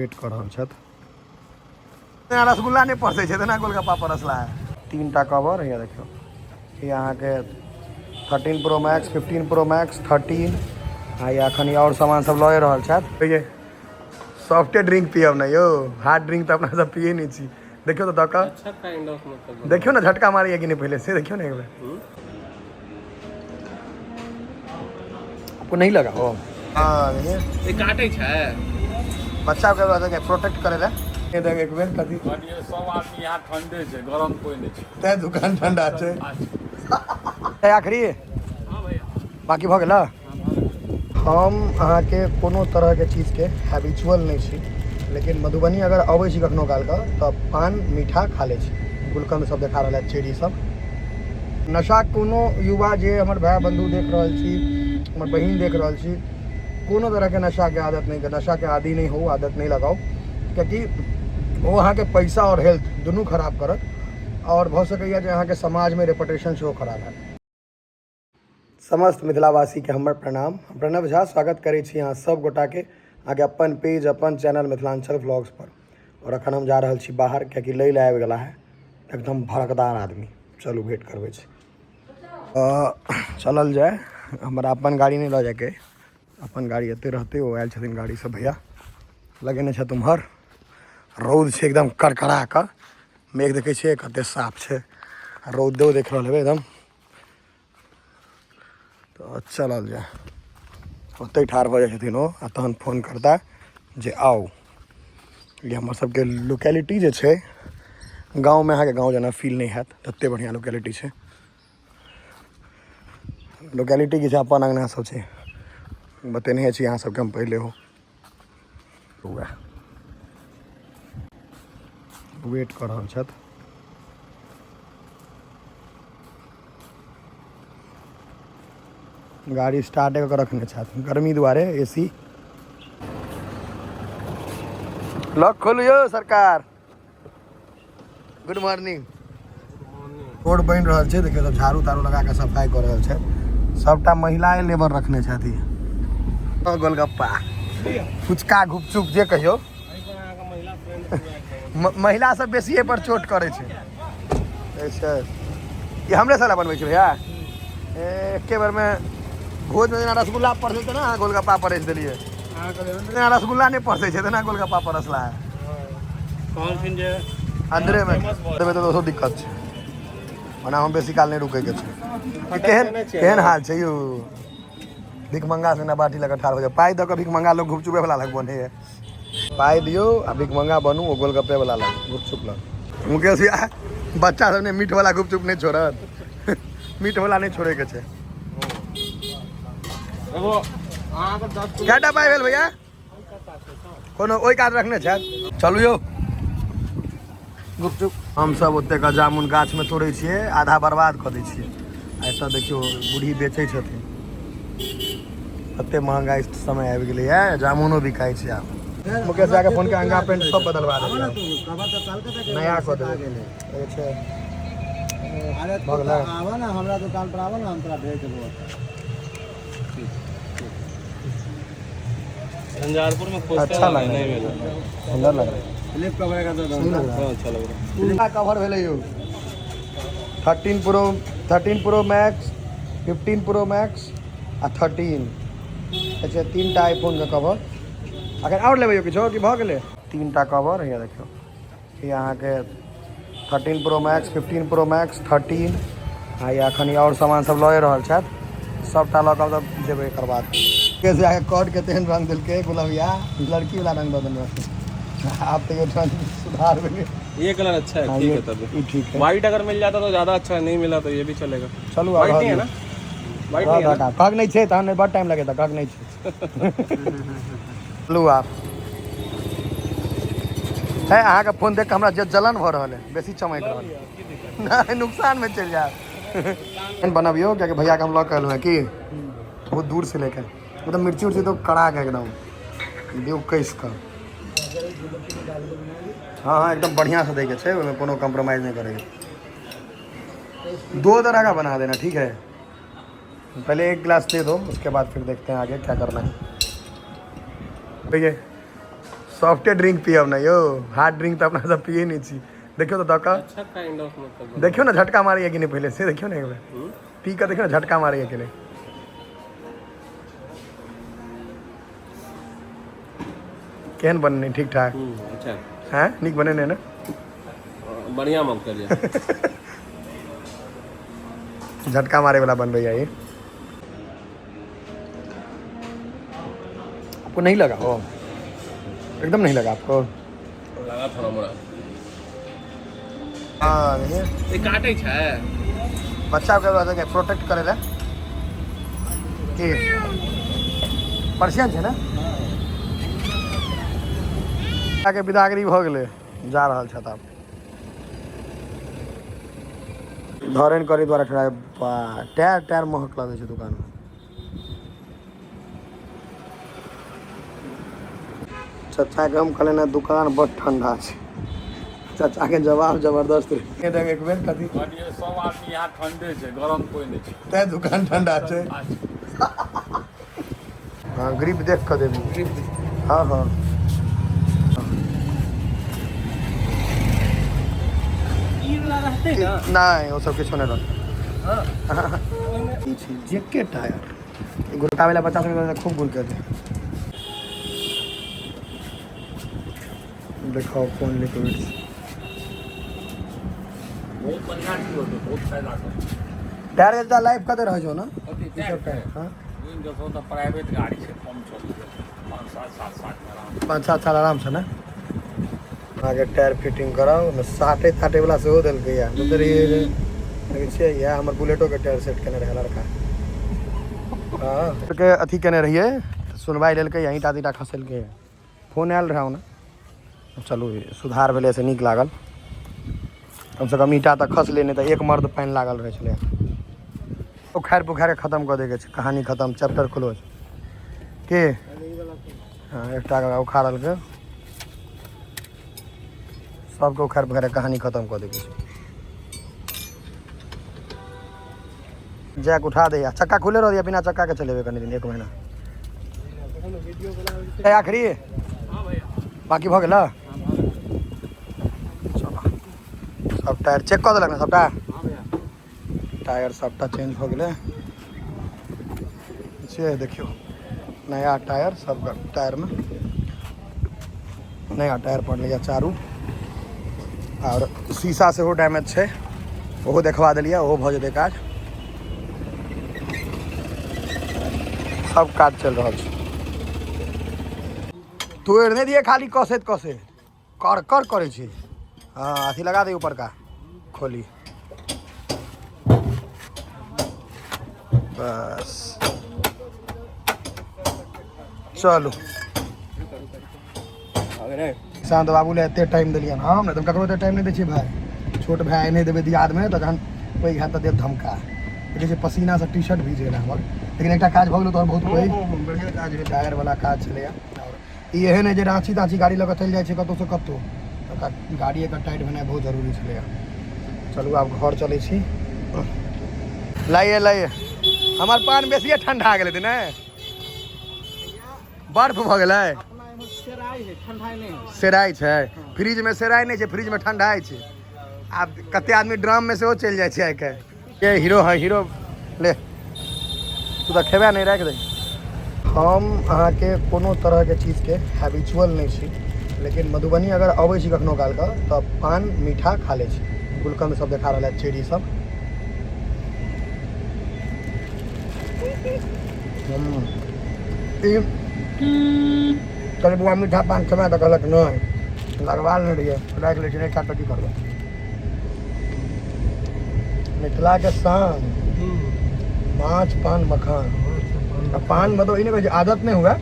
Wait कर रहल छथि। रसगुल्ला नहीं परसे छै ना, गोलगप्पा परसला है। 3टा कवर है देखियो, ये अहाँके 13 प्रो मैक्स, 15 प्रो मैक्स, 13 आ या अखन और सामान सब लए रहल छथि। सॉफ्टे ड्रिंक पियब ना यो, हार्ड ड्रिंक तो अपना सब पिए नहीं छी। देखियो तो दका अच्छा काइंड ऑफ मतलब देखियो ना झटका मारी है कि नहीं पहले से, देखियो ना एक बार। आपको नहीं लगा हो? हाँ ये काटे छै बच्चा के बाद प्रोटेक्ट करे ला। ये देख एक बेर कथी ये सब आदमी यहाँ ठंडे छै, गरम कोई नहीं छै, ते दुकान ठंडा छै। आखिरी हां भैया बाकी भ गेला। हम अहाँ के कोनो तरह के चीज के हैबिचुअल नहीं छी, लेकिन मधुबनी अगर अबै छी कखनो काल का तो पान मीठा खा ले छी। गुलकंद सब देखा रहल है, चेरी सब। नशा कोनो युवा जे हमर भाई बंधु देख रहल छी, हमर बहिन देख रहल छी, कोनो तरह के नशा के आदत नहीं, नशा के आदि नहीं हो, आदत नहीं लगाओ, क्योंकि वो अहाँ के पैसा और हेल्थ दुनू खराब करत, और भ सकैया जे अहाँ के समाज में रेपुटेशन सेहो खराब है। समस्त मिथिलावासी के हमर प्रणाम। प्रणव झा स्वागत करे छी यहाँ सब गोटा के आगे अपन पेज, अपन चैनल मिथिलांचल व्लॉग्स पर। और अखन हम जा रहल छी बाहर, क्योंकि लै आबि गेला है एकदम भड़कदार आदमी। चलू भेंट करबै छी। चलल जाए, हमारा अपन गाड़ी नहीं लऽ जाके, अपन गाड़ी एते रहते। वो आयल छथिन गाड़ी से भैया, लगेने छथि उम्हर। रौद छै एकदम करकरा कऽ, मेघ देखै छियै कते साफ छै, रौदो देख रहल हेबै एकदम। तो चलल जाए, ओतै ठाढ़ भऽ जाइ छथिन ओ, आ तहन फोन करता जे आओ। ये हमर सबके लोकेलिटी जे छै, गाँव में अहाँके गाँव जना फील नहीं हैत, तते बढ़िया लोकेलिटी छै। लोकेलिटी की छै, अपन अंगना सब छै, बतेने छी अहाँ सबके हम पहले हो। वेट कर रहल छथि। गाड़ी स्टार्ट कऽ रखने छथि, गर्मी दुआरे एसी। लॉक खोलू यौ सरकार। Good morning. रोड बनि रहल छै, देखियो सब झाड़ू ताड़ू लगा के सफाई कर रहल छै। सबटा महिलाएं लेबर रखने छथि। गोलगप्पा, फुचका, गुपचुप जे कहियो, महिला सब बेसिए पर चोट करे छै। ये हमरे साला बनबै छै भैया, एके बार में भोज में जेना रसगुल्ला परसे छै ना, गोलगप्पा परस देलिए। रसगुल्ला नहीं परसे छै ना, गोलगप्पा परसला है। अंदरे में तो दोस्तों दिक्कत छै, ओना हम बेसी काल नहीं रुके के छै। केहन हाल छै यौ, भिख मंगा से ना बाटी लगा ठाड़ हो जाए। पाई दऽ के भिख मंगा लोग गुपचुपे वाला लग बने है। पाई दियो आ भिख मंगा बनू, वो गोलगप्पे वाला लग, गुपचुप लग। मुकेश भैया बच्चा सब ने मीठ वाला गुपचुप नहीं छोड़त, मीठ वाला नहीं छोड़े के छै। क्या पाई भेल भैया, कोनो ओई काज रखने छै। चलू यौ गुपचुप। हम सब ओते का जामुन गाछ में तोड़े छिए, आधा बर्बाद कर दै छिए। ऐसा देखियो बूढ़ी बेचे छथिन, कते महंगा इस समय आबि गेलै है, जामुनो बिकाई छै। आब मुकेश भैया के फोन के अंगा पेंट सब बदलवा देबै, नया कऽ देबै। छै अरे भगला आवा ना हमरा दुकान पर, आवा ना हम तोरा भेज देबो। झंझारपुर में अच्छा लग रहा है, सुंदर लग रहा है। फ्लिप कवर का तो अच्छा लग रहा है। कवर भेले यो 13 प्रो मैक्स, 15 प्रो मैक्स आ 13। अच्छा 3टा आईफोन का कवर। अगर और लेबै यो किछो कि भ गेलै। 3टा कवर है देखियो, ये अहाँ के 13 प्रो मैक्स, 15 प्रो मैक्स, 13 आ या अखन और सामान सब लए रहल छथि। सबटा लऽ कऽ तब जेबै एकर बाद। कैसे आके कट के तेहन रंग देलकै गुलाबिया, लड़की वाला रंग दऽ देने। आप तो ये सुधार में ये कलर अच्छा है। हाँ, ठीक है तब ठीक है। व्हाइट अगर मिल जाता तो ज्यादा अच्छा है, नहीं मिला तो ये भी चलेगा। चलू व्हाइट नहीं है ना, व्हाइट नहीं है ना, काग नहीं छे तहन बड़ टाइम लगेता, काग नहीं छे। चलू आप है अहाँ के फोन देख के हमरा जलन भ रहल है, बेसी चमक रहल नहीं, नुकसान में चल जाए। बनबियो क्या भैया के हम लॉक कर है कि बहुत दूर से लेके मतलब मिर्ची उर्ची तो कड़ा के एकदम दियो कैस का। हाँ हाँ एकदम बढ़िया से देके छे, उसमें कोनो कम्प्रोमाइज़ नहीं करेंगे। 2 तरह का बना देना, ठीक है। पहले 1 गिलास दे दो, उसके बाद फिर देखते हैं आगे क्या करना है। ठीक है, सॉफ्टे ड्रिंक पियब ना यो, हार्ड ड्रिंक तो अपना सब पिए नहीं छी। देखियो तो दका अच्छा काइंड ऑफ मतलब देखियो ना झटका मारी है कि नहीं पहले से, देखियो ना एक बार पी कर देखियो ना झटका मारी है कि नहीं। केहन बनने ठीक ठाक अच्छा हैं, निक बने ने ना बढ़िया मन कर लिया। झटका मारे वाला बन रही है ये। आपको नहीं लगा हो, एकदम नहीं लगा आपको? लगा थोड़ा मोड़ा। हाँ ये काटे छै बच्चा के प्रोटेक्ट करे ला कि पर्सियन छै ना के बिदागरी भ गेलै, जा रहल छथि आब धरेन करी द्वारा ठड़ा। टायर टायर महक लगे छै दुकान में। चाचा के हम कहले ना दुकान बड़ ठंडा छै, चाचा के जवाब जबरदस्त है। देख एक बेर कथी सब आदमी यहाँ ठंडे छै, गरम कोई नहीं छै, ते दुकान ठंडा छै। हाँ ग्रिप देख कर देबी। हाँ हाँ रहते ना नहीं वो सब किछो नहीं रहता। जेके टायर गुड़का वाला बच्चा सब खूब गुड़ दे। देखो कौन लिक्विड बहुत बढ़िया चीज होते, बहुत फायदा कर। टायर के लाइफ कते रह जो ना ई सब टायर हां इन जो तो प्राइवेट गाड़ी से कम चल 5-7 में 5-7 साल आराम से ना। आगे टायर फिटिंग कराओ न, साटे ताटे वाला से हो देल के यार तो ये छै या हमर बुलेटो के टायर सेट केने रहे लड़का। हां के अथी केने रहिए सुनवाई लेल के यहीं टाटीटा खसल के फोन आयल रहा ना। चलू सुधार भेलै से नीक लागल, कम से कम ईटा तक खस लेने तो एक मर्द पानि लागल रहे छलै। उखाड़ पुखाड़ के खत्म कर देके छै, कहानी खत्म, चैप्टर क्लोज के। हाँ एकटा उखाड़ल के सबके उखाड़ पुखाड़ के कहानी खत्म कर देके छै। जैक उठा दे, चक्का खुले रह दिया, बिना चक्का के चलेबे कनी दिन 1 महीना आखिरी। बाकी भ गेल सब टायर चेक कर देलक ना सबटा टायर सबटा चेंज हो गए से। देखियो नया टायर सब टायर में नया टायर पड़ लिया चारू, और शीशा से हो डैमेज है वो देखवा दिलिया, वो भ जेतै काज। सब काज चल रहा है, तोड़ नहीं दिए खाली कसैत कसैत कर कर करे छी। हाँ अथी लगा दे ऊपर का खोली बस। चलो शांत बाबू ले एते टाइम दिलियन हम ने, तुम ककरो एते टाइम नहीं दै छी भाई। छोट भाई नहीं देबे दियाद में तो जहन पैघ हैत तऽ देब धमका। देखै छै पसीना से टी शर्ट भीज गेल हमर, लेकिन एकटा काज भऽ गेल तो बहुत पैघ बढ़िया काज है, टायर वाला काज छलै। और ई एहन है जे रांची तांची गाड़ी लऽ कऽ चलि जाइ छै कतौ से कतौ, गाड़ी एक टाइट भेनाइ बहुत जरूरी छलै। चलू आब घर चलै छी। लाइए लाइए हमार पान बेसिए ठंडा गेलै ने, बर्फ भऽ गेलै। सेराइ छै फ्रिज में, सेराइ नहीं छै फ्रिज में, ठंडाइ छै। आब कते आदमी ड्राम में सेहो चलि जाइ छै आइ काल्हि। ये हीरो है, हीरो ले तू तऽ खेबे नहीं राखि दे। हम अहाँ के कोनो तरह के चीज के हैबिचुअल नहीं छी, लेकिन मधुबनी अगर अबै छी कखनो काल के तऽ पान मीठा खा लै छी। गुलकंद सब देखा रहल है, चेरी सब। चल बुआ मीठा पान खेबा तऽ कहलक नहीं, लगवा नहीं रहिए, राखि लै छी, नहीं खा तऽ की करबै। मिथिला के शान माछ पान मखान। पान मतलब ई नहीं आदत नहीं हुआ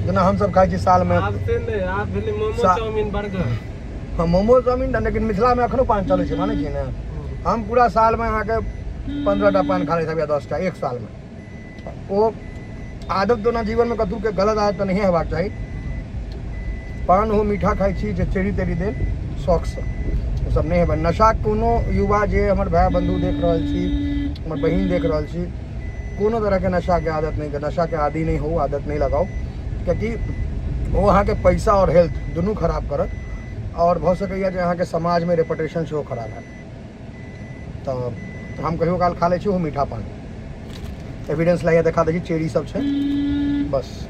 जेना हम सब खाई छी साल में। मोमो चाउमीन बर्गर, हाँ मोमो चाउमीन, लेकिन मिथिला में अखनो पान चले माने छी ना। हम पूरा साल में अहाँ के 15टा पान खा लेते 10टा एक साल में। वो आदत तो ना जीवन में कतू के गलत आदत तो नहीं हेबाक चाही। पान हो मीठा खाई छी जे चेरी तेरी देल शौक से, वो सब नहीं है। नशा कोनो युवा जे हमर भाई बंधु देख रहल छी, हमर बहिन देख रहल छी, कोनो तरह के नशा के आदत नहीं, नशा के आदि नहीं हो, आदत नहीं लगाओ। क्योंकि वो अहाँके पैसा और हेल्थ दुनू खराब करत और भऽ सकैए जे अहाँके समाज में रेपुटेशन सेहो खराब है। तो हम कहियो काल खा लै छी वो मीठा पान, एविडेंस लाइए देखा दै छी, चेरी सब छै बस।